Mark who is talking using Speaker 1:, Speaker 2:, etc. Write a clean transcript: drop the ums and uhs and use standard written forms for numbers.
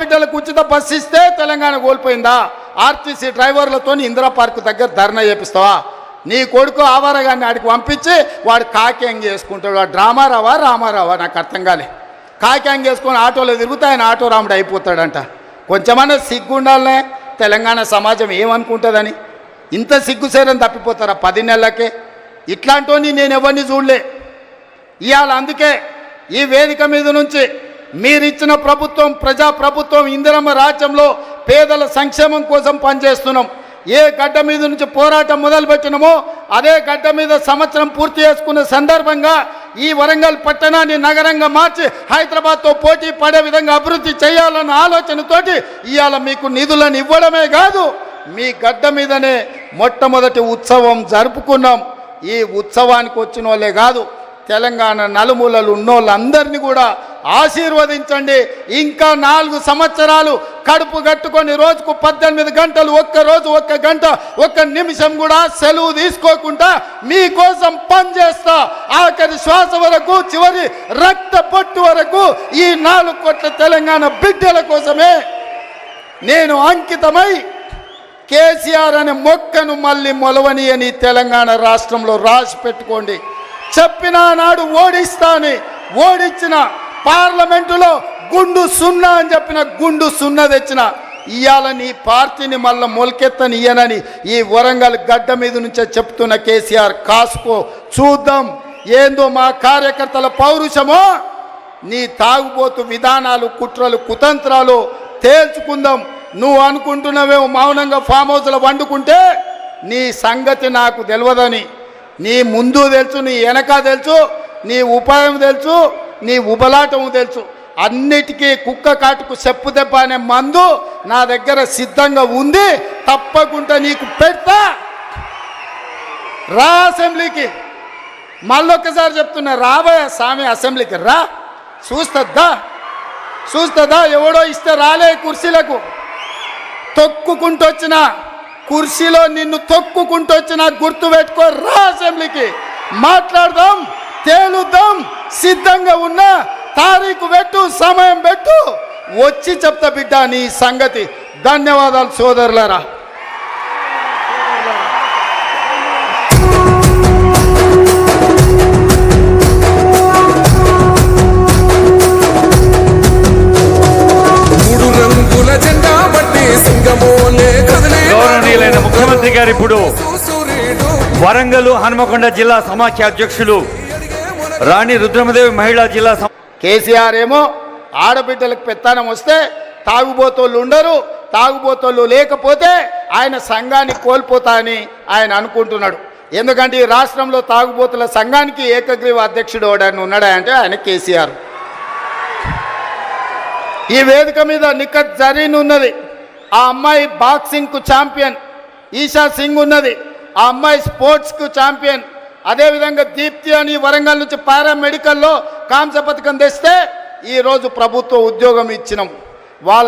Speaker 1: బిడ్డలకు ఉచిత బస్సు ఇస్తే తెలంగాణ కోల్పోయిందా? ఆర్టీసీ డ్రైవర్లతో ఇందిరా పార్క్ దగ్గర ధర్నా చేపిస్తావా? నీ కొడుకు ఆవారగాన్ని ఆడికి పంపించి వాడు కాక్యాంగ్ చేసుకుంటాడు. వాడు రామారావా నాకు అర్థం కాలే. కాక్యాంగ్ చేసుకొని ఆటోలో తిరుగుతా ఆయన ఆటో రాముడు అయిపోతాడంట. కొంచెమన్నా సిగ్గుండాలనే తెలంగాణ సమాజం ఏమనుకుంటుందని. ఇంత సిగ్గుసేరని తప్పిపోతారా 10 నెలలకే? ఇట్లాంటి నేను ఎవరిని చూడలే. ఇవాళ అందుకే ఈ వేదిక మీద నుంచి మీరిచ్చిన ప్రభుత్వం ప్రజాప్రభుత్వం ఇందిరమ్మ రాజ్యంలో పేదల సంక్షేమం కోసం పనిచేస్తున్నాం. ఏ గడ్డ మీద నుంచి పోరాటం మొదలుపెట్టినామో అదే గడ్డ మీద సంవత్సరం పూర్తి చేసుకున్న సందర్భంగా ఈ వరంగల్ పట్టణాన్ని నగరంగా మార్చి హైదరాబాద్తో పోటీ పడే విధంగా అభివృద్ధి చేయాలన్న ఆలోచనతోటి ఇవాళ మీకు నిధులను ఇవ్వడమే కాదు, మీ గడ్డ మీదనే మొట్టమొదటి ఉత్సవం జరుపుకున్నాం. ఈ ఉత్సవానికి వచ్చిన వాళ్ళే కాదు, తెలంగాణ నలుమూలలు ఉన్నోళ్ళందరినీ కూడా ఆశీర్వదించండి. ఇంకా 4 సంవత్సరాలు కడుపు కట్టుకొని రోజుకు 18 గంటలు, ఒక్కరోజు 1 గంట 1 నిమిషం కూడా సెలవు తీసుకోకుండా మీకోసం పనిచేస్తా. ఆఖరి శ్వాస వరకు, చివరి రక్త పొట్టు వరకు ఈ 4 కోట్ల తెలంగాణ బిడ్డల కోసమే నేను అంకితమై కేసీఆర్ అనే మొక్కను మళ్ళీ మొలవని అని తెలంగాణ రాష్ట్రంలో రాసి పెట్టుకోండి. చెప్పిన నాడు ఓడిస్తాని, ఓడించిన పార్లమెంటులో గుండు 0 అని చెప్పిన గుండు 0 తెచ్చిన. ఇవాళ నీ పార్టీని మళ్ళీ మొలకెత్తని ఇయ్యనని ఈ వరంగల్ గడ్డ మీద నుంచే చెప్తున్న కేసీఆర్ కాసుకో, చూద్దాం ఏందో మా కార్యకర్తల పౌరుషమో, నీ తాగుబోతు విధానాలు, కుట్రలు, కుతంత్రాలు తేల్చుకుందాం. నువ్వు అనుకుంటున్నావేమో మౌనంగా ఫామ్ హౌస్లో వండుకుంటే నీ సంగతి నాకు తెలియదని. నీ ముందు తెలుసు, నీ వెనక తెలుసు, నీ ఉపాయం తెలుసు, నీ ఉబలాటం తెలుసు. అన్నిటికీ కుక్క కాటుకు చెప్పు దెబ్బ అనే మందు నా దగ్గర సిద్ధంగా ఉంది. తప్పకుండా నీకు పెడతా. రా అసెంబ్లీకి. మళ్ళొక్కసారి చెప్తున్నా, రాబోయే స్వామి అసెంబ్లీకి రా. చూస్తుందా ఎవడో ఇస్తే రాలే కుర్చీలకు. తొక్కుకుంటూ వచ్చిన కుర్చీలో నిన్ను తొక్కుకుంటూ వచ్చిన గుర్తు పెట్టుకో. రా అసెంబ్లీకి, మాట్లాడదాం, తేలుద్దాం. సిద్ధంగా ఉన్నా తారీఖు పెట్టు, సమయం పెట్టు, వచ్చి చెప్తా బిడ్డ నీ సంగతి. ధన్యవాదాలు సోదరులారా.
Speaker 2: గౌరవనీయులైన ముఖ్యమంత్రి గారు ఇప్పుడు వరంగల్ హనుమకొండ జిల్లా సమాఖ్య అధ్యక్షులు రాణి రుద్రమదేవి మహిళా జిల్లా
Speaker 1: కేసీఆర్ ఏమో ఆడబిడ్డలకు పెత్తనం వస్తే తాగుబోతోళ్ళు ఉండరు, తాగుబోతోళ్ళు లేకపోతే ఆయన సంఘాన్ని కోల్పోతా అని ఆయన అనుకుంటున్నాడు. ఎందుకంటే ఈ రాష్ట్రంలో తాగుబోతుల సంఘానికి ఏకగ్రీవ అధ్యక్షుడు ఎవడని ఉన్నాడా అంటే ఆయన కేసీఆర్. ఈ వేదిక మీద నిఖత్ జరీన్ ఉన్నది, ఆ అమ్మాయి బాక్సింగ్కు ఛాంపియన్. ఈషా సింగ్ ఉన్నది, ఆ అమ్మాయి స్పోర్ట్స్కు ఛాంపియన్. అదేవిధంగా దీప్తి అని వరంగల్ నుంచి పారామెడికల్లో కాంస్య పథకం తెస్తే ఈరోజు ప్రభుత్వ ఉద్యోగం ఇచ్చినాం. వాళ్ళ